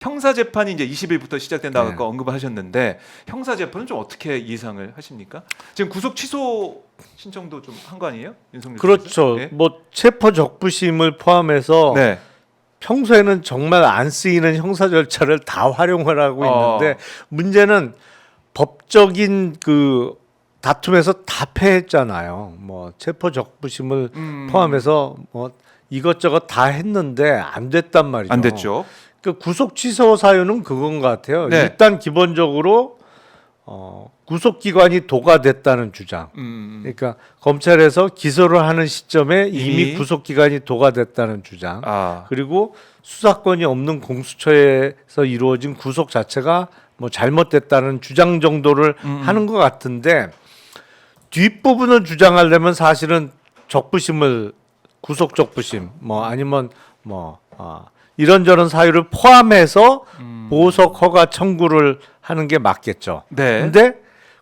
형사 재판이 이제 20일부터 시작된다고 네. 아까 언급을 하셨는데 형사 재판은 좀 어떻게 예상을 하십니까? 지금 구속 취소 신청도 좀 한 거 아니에요? 윤석열 그렇죠. 측에서? 네. 뭐 체포 적부심을 포함해서 네. 평소에는 정말 안 쓰이는 형사 절차를 다 활용을 하고 있는데 문제는 법적인 그 다툼에서 다 패했잖아요. 뭐 체포 적부심을 포함해서 뭐 이것저것 다 했는데 안 됐단 말이죠. 안 됐죠. 그 구속 취소 사유는 그건 것 같아요. 네. 일단 기본적으로 구속기관이 도가됐다는 주장. 그러니까 검찰에서 기소를 하는 시점에 이미 구속기관이 도가됐다는 주장. 아. 그리고 수사권이 없는 공수처에서 이루어진 구속 자체가 뭐 잘못됐다는 주장 정도를 하는 것 같은데 뒷부분을 주장하려면 사실은 적부심을 구속 적부심 뭐 아니면 이런저런 사유를 포함해서 보석 허가 청구를 하는 게 맞겠죠. 네. 근데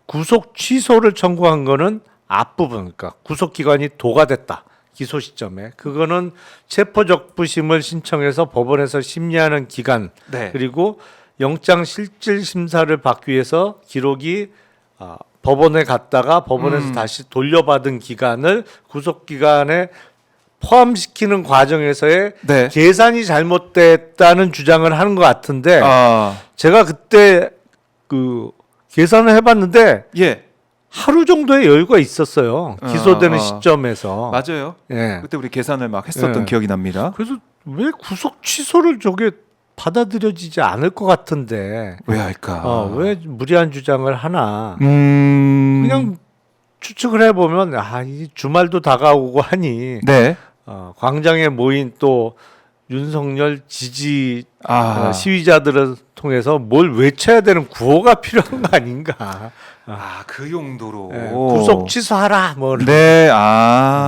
구속 취소를 청구한 거는 앞부분, 그러니까 구속 기관이 도가됐다. 기소 시점에 그거는 체포적부심을 신청해서 법원에서 심리하는 기간 네. 그리고 영장 실질 심사를 받기 위해서 기록이 법원에 갔다가 법원에서 다시 돌려받은 기간을 구속 기간에 포함시키는 과정에서의 네. 계산이 잘못됐다는 주장을 하는 것 같은데 아. 제가 그때 그 계산을 해봤는데 예. 하루 정도의 여유가 있었어요. 기소되는 시점에서. 맞아요. 예. 그때 우리 계산을 막 했었던 예. 기억이 납니다. 그래서 왜 구속 취소를 저게 받아들여지지 않을 것 같은데 왜 할까? 왜 무리한 주장을 하나? 그냥 그냥 추측을 해보면 이 주말도 다가오고 하니 네. 광장에 모인 또 윤석열 지지 시위자들을 통해서 뭘 외쳐야 되는 구호가 필요한 거 아닌가? 그 용도로 구속 취소하라 뭐. 네,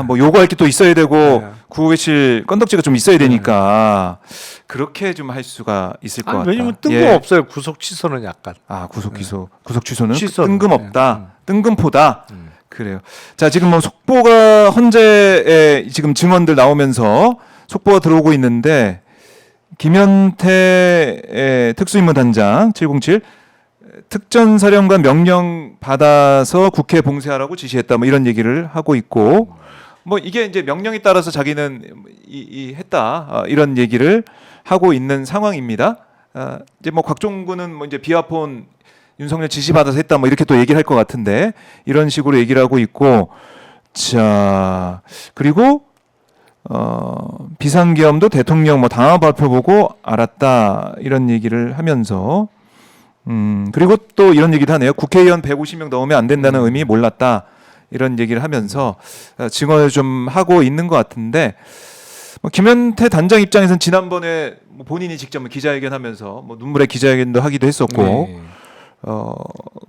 뭐 요구할 게 또 있어야 되고 네. 구호 외칠 건덕지가 좀 있어야 되니까 그렇게 좀 할 수가 있을 것 같다. 왜냐면 뜬금없어요. 구속 취소는 약간. 구속 기소, 구속 취소는 취소는. 뜬금없다, 뜬금포다. 그래요. 자, 지금 뭐 속보가 헌재에 지금 증언들 나오면서 속보가 들어오고 있는데 김현태 특수임무단장 707 특전사령관 명령 받아서 국회 봉쇄하라고 지시했다. 뭐 이런 얘기를 하고 있고, 뭐 이게 이제 명령에 따라서 자기는 했다. 이런 얘기를 하고 있는 상황입니다. 이제 뭐 곽종군은 뭐 이제 비아폰 윤석열 지시 받아서 했다. 뭐 이렇게 또 얘기를 할 것 같은데 이런 식으로 얘기를 하고 있고, 자 그리고 비상계엄도 대통령 뭐 당화 발표 보고 알았다 이런 얘기를 하면서. 그리고 또 이런 얘기도 하네요. 국회의원 150명 넘으면 안 된다는 의미 몰랐다. 이런 얘기를 하면서 증언을 좀 하고 있는 것 같은데 김현태 단장 입장에서는 지난번에 본인이 직접 기자회견하면서 눈물의 기자회견도 하기도 했었고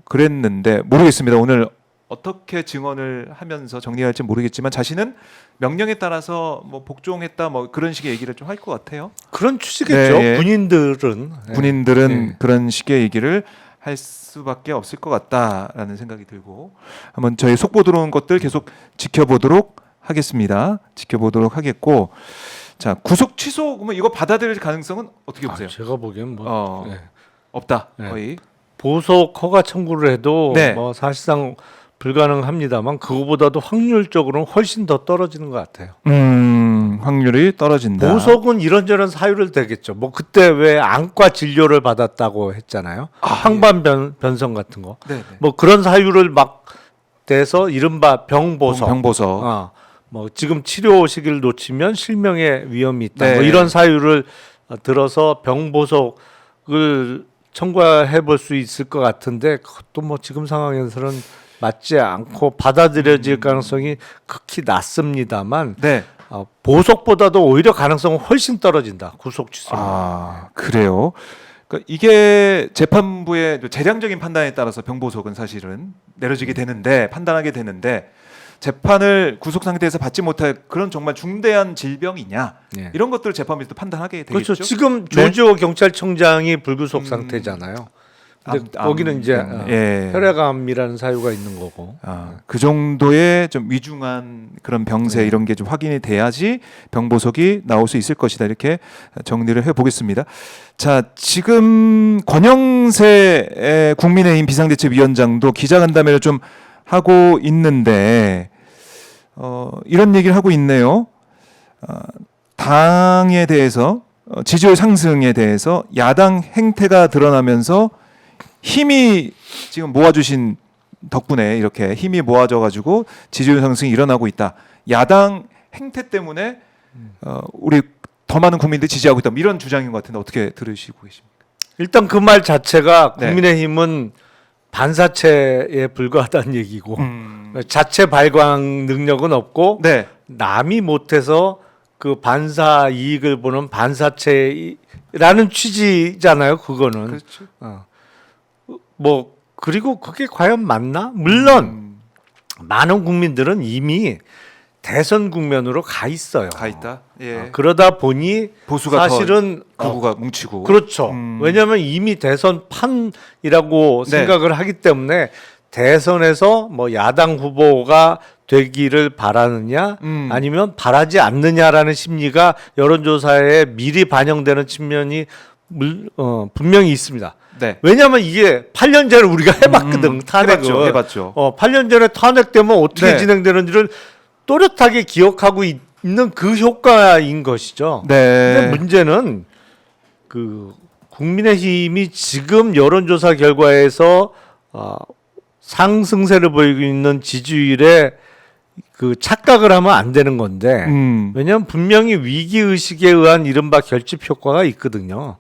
그랬는데 모르겠습니다. 오늘 어떻게 증언을 하면서 정리할지 모르겠지만 자신은 명령에 따라서 뭐 복종했다 뭐 그런 식의 얘기를 좀 할 것 같아요. 그런 취지겠죠. 네, 예. 군인들은 그런 식의 얘기를 할 수밖에 없을 것 같다라는 생각이 들고 한번 저희 속보 들어온 것들 계속 지켜보도록 하겠습니다. 지켜보도록 하겠고, 자 구속 취소 그러면 이거 받아들일 가능성은 어떻게 보세요? 제가 보기엔 없다. 네. 거의. 보석 허가 청구를 해도 네. 뭐 사실상 불가능합니다만 그거보다도 확률적으로는 훨씬 더 떨어지는 것 같아요. 확률이 떨어진다. 보석은 이런저런 사유를 대겠죠. 뭐 그때 왜 안과 진료를 받았다고 했잖아요. 항반 변성 같은 거. 네. 뭐 그런 사유를 막 대서 이른바 병보석. 병보석. 뭐 지금 치료 시기를 놓치면 실명의 위험이 있다. 네. 뭐 이런 사유를 들어서 병보석을 청구해 볼 수 있을 것 같은데 그것도 뭐 지금 상황에서는 맞지 않고 받아들여질 가능성이 극히 낮습니다만 네. 보석보다도 오히려 가능성은 훨씬 떨어진다. 구속 취소. 그래요. 그러니까 이게 재판부의 재량적인 판단에 따라서 병보석은 사실은 내려지게 되는데 판단하게 되는데 재판을 구속 상태에서 받지 못할 그런 정말 중대한 질병이냐 이런 것들을 재판부에서 판단하게 되겠죠. 그렇죠. 지금 조지호 경찰청장이 불구속 상태잖아요. 근데 거기는 이제 혈액암이라는 사유가 있는 거고. 그 정도의 좀 위중한 그런 병세 이런 게 좀 확인이 돼야지 병보석이 나올 수 있을 것이다. 이렇게 정리를 해보겠습니다. 자, 지금 권영세 국민의힘 비상대책위원장도 기자간담회를 좀 하고 있는데 이런 얘기를 하고 있네요. 당에 대해서 지지율 상승에 대해서 야당 행태가 드러나면서 힘이 지금 모아주신 덕분에 이렇게 힘이 모아져가지고 지지율 상승이 일어나고 있다. 야당 행태 때문에 우리 더 많은 국민들이 지지하고 있다. 이런 주장인 것 같은데 어떻게 들으시고 계십니까? 일단 그 말 자체가 네. 국민의힘은 반사체에 불과하다는 얘기고 자체 발광 능력은 없고 네. 남이 못해서 그 반사 이익을 보는 반사체라는 취지잖아요. 그거는. 그렇죠. 뭐 그리고 그게 과연 맞나? 물론 많은 국민들은 이미 대선 국면으로 가 있어요. 가 있다. 예. 그러다 보니 보수가 사실은 구구가 뭉치고. 그렇죠. 왜냐하면 이미 대선 판이라고 네. 생각을 하기 때문에 대선에서 뭐 야당 후보가 되기를 바라느냐 아니면 바라지 않느냐라는 심리가 여론조사에 미리 반영되는 측면이 분명히 있습니다. 네. 왜냐하면 이게 8년 전에 우리가 해봤거든 탄핵을. 해봤죠. 8년 전에 탄핵되면 어떻게 네. 진행되는지를 또렷하게 기억하고 있는 그 효과인 것이죠. 네. 근데 문제는 그 국민의힘이 지금 여론조사 결과에서 상승세를 보이고 있는 지지율에 그 착각을 하면 안 되는 건데 왜냐하면 분명히 위기 의식에 의한 이른바 결집 효과가 있거든요.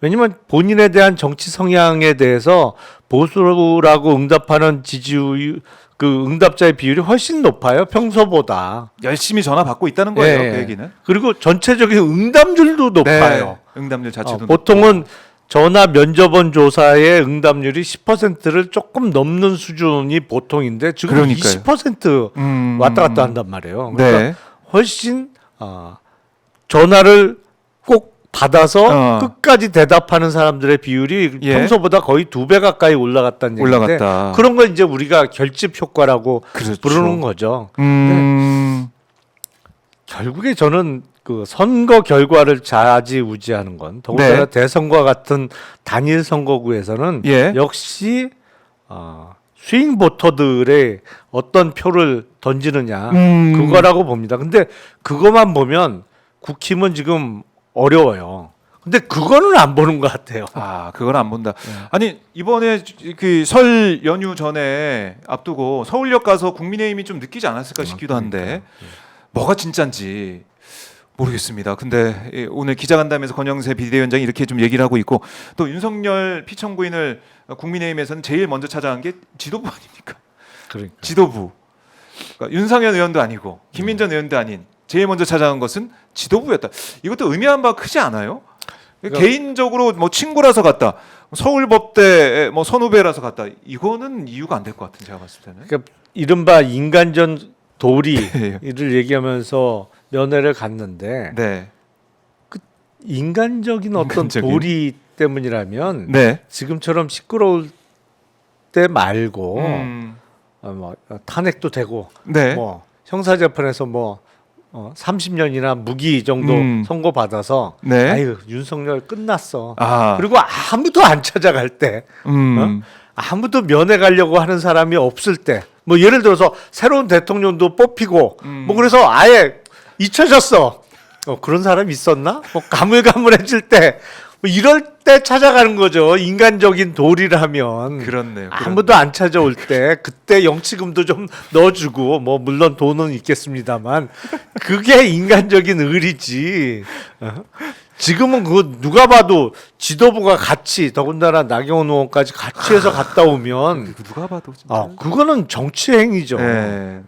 왜냐하면 본인에 대한 정치 성향에 대해서 보수라고 응답하는 지지율 그 응답자의 비율이 훨씬 높아요. 평소보다. 열심히 전화 받고 있다는 거예요. 네. 그 얘기는. 그리고 전체적인 응답률도 높아요. 네. 응답률 자체도 보통은 전화 면접원 조사의 응답률이 10%를 조금 넘는 수준이 보통인데 지금 그러니까요. 20% 왔다 갔다 한단 말이에요. 그러니까 네. 훨씬 전화를 꼭 받아서 끝까지 대답하는 사람들의 비율이 예. 평소보다 거의 2배 가까이 올라갔다는 얘기인데 올라갔다. 그런 걸 이제 우리가 결집 효과라고 그렇죠. 부르는 거죠. 결국에 저는 그 선거 결과를 좌지우지하는 건 더군다나 네. 대선과 같은 단일 선거구에서는 예. 역시 스윙 보터들의 어떤 표를 던지느냐 그거라고 봅니다. 근데 그것만 보면 국힘은 지금 어려워요. 근데 그거는 안 보는 것 같아요. 그건 안 본다. 아니 이번에 그 설 연휴 전에 앞두고 서울역 가서 국민의힘이 좀 느끼지 않았을까 싶기도 한데 뭐가 진짠지 모르겠습니다. 근데 오늘 기자간담회에서 권영세 비대위원장이 이렇게 좀 얘기를 하고 있고 또 윤석열 피청구인을 국민의힘에서는 제일 먼저 찾아간 게 지도부 아닙니까? 그러니까. 지도부. 그러니까 윤상현 의원도 아니고 김민전 의원도 아닌 제일 먼저 찾아간 것은 지도부였다. 이것도 의미한 바가 크지 않아요? 그러니까 개인적으로 뭐 친구라서 갔다, 서울법대 뭐 선후배라서 갔다. 이거는 이유가 안 될 것 같은 제가 봤을 때는. 그러니까 이른바 인간전 도리를 얘기하면서 면회를 갔는데 네. 그 인간적인 어떤 도리 때문이라면 네. 지금처럼 시끄러울 때 말고 뭐 탄핵도 되고 네. 뭐 형사재판에서 뭐 30년이나 무기 정도 선고 받아서 네. 아유 윤석열 끝났어. 아. 그리고 아무도 안 찾아갈 때, 아무도 면회 가려고 하는 사람이 없을 때, 뭐 예를 들어서 새로운 대통령도 뽑히고, 뭐 그래서 아예 잊혀졌어. 그런 사람이 있었나? 뭐 가물가물해질 때, 뭐 이럴 때 찾아가는 거죠. 인간적인 도리를 하면. 그렇네요. 아무도 안 찾아올 때 그때 영치금도 좀 넣어주고 뭐 물론 돈은 있겠습니다만 그게 인간적인 의리지. 지금은 그거 누가 봐도 지도부가 같이 더군다나 나경원 의원까지 같이 해서 갔다 오면 누가 봐도 진짜. 그거는 정치 행위죠. 네.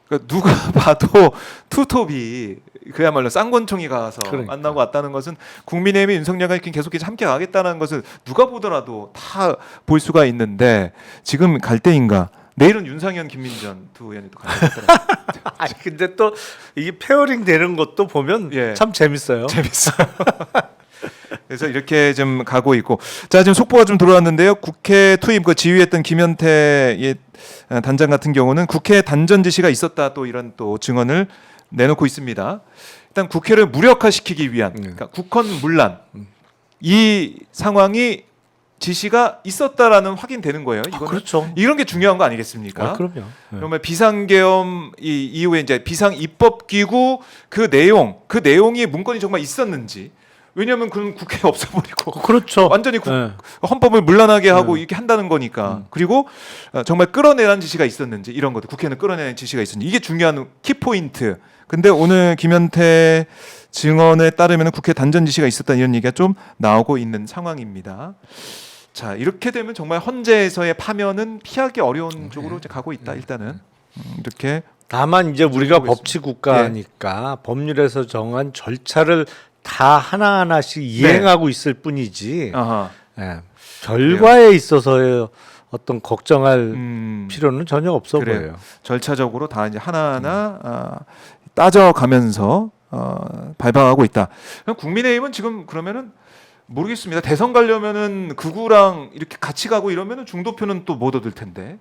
그러니까 누가 봐도 투톱이 그야말로 쌍권총이 가서 그러니까. 만나고 왔다는 것은 국민의힘이 윤석열과 계속해서 함께 가겠다는 것을 누가 보더라도 다 볼 수가 있는데 지금 갈 때인가? 내일은 윤상현, 김민전 두 의원이 또 가겠더라고요. 아니 근데 또 이게 페어링 되는 것도 보면 예. 참 재밌어요. 재밌어요. 그래서 이렇게 좀 가고 있고, 자 지금 속보가 좀 들어왔는데요. 국회 투입 그 지휘했던 김현태 단장 같은 경우는 국회 단전 지시가 있었다 또 이런 또 증언을 내놓고 있습니다. 일단 국회를 무력화시키기 위한 그러니까 국헌 문란 이 상황이 지시가 있었다라는 확인되는 거예요. 이거는 그렇죠. 이런 게 중요한 거 아니겠습니까? 그럼요. 네. 그러면 비상계엄 이후에 이제 비상 입법기구 그 내용이 문건이 정말 있었는지. 왜냐하면 그건 국회에 없어버리고 그렇죠. 완전히 네. 헌법을 문란하게 하고 이렇게 한다는 거니까. 그리고 정말 끌어내라는 지시가 있었는지 이런 것들 국회는 끌어내는 지시가 있었는지 이게 중요한 키포인트. 근데 오늘 김현태 증언에 따르면 국회 단전 지시가 있었다 이런 얘기가 좀 나오고 있는 상황입니다. 자 이렇게 되면 정말 헌재에서의 파면은 피하기 어려운 쪽으로 이제 가고 있다. 일단은 이렇게 다만 이제 우리가 보겠습니다. 법치 국가니까 법률에서 정한 절차를 다 하나하나씩 이행하고 있을 뿐이지 아하. 예, 결과에 있어서의 어떤 걱정할 필요는 전혀 없어 그래요. 보여요. 절차적으로 다 이제 하나하나 따져가면서 발방하고 있다. 그럼 국민의힘은 지금 그러면은 모르겠습니다. 대선 가려면은 극우랑 이렇게 같이 가고 이러면은 중도표는 또 못 얻을 텐데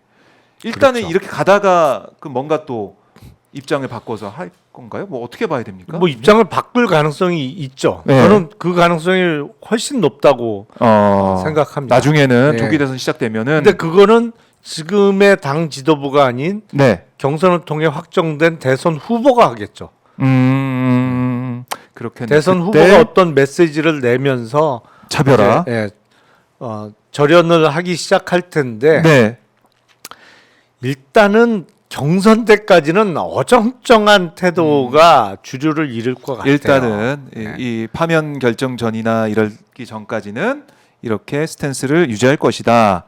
일단은 그렇죠. 이렇게 가다가 그 뭔가 또 입장을 바꿔서 할 건가요? 뭐 어떻게 봐야 됩니까? 뭐 입장을 바꿀 가능성이 있죠. 네. 저는 그 가능성이 훨씬 높다고 생각합니다. 나중에는 네. 조기 대선 시작되면은 근데 그거는 지금의 당 지도부가 아닌 네. 경선을 통해 확정된 대선 후보가 하겠죠. 그렇게 대선 후보가 어떤 메시지를 내면서 차별화. 이제, 절연을 하기 시작할 텐데 네. 일단은 경선 때까지는 어정쩡한 태도가 주류를 이룰 것 같아요. 일단은 네. 이 파면 결정 전이나 이러기 전까지는 이렇게 스탠스를 유지할 것이다.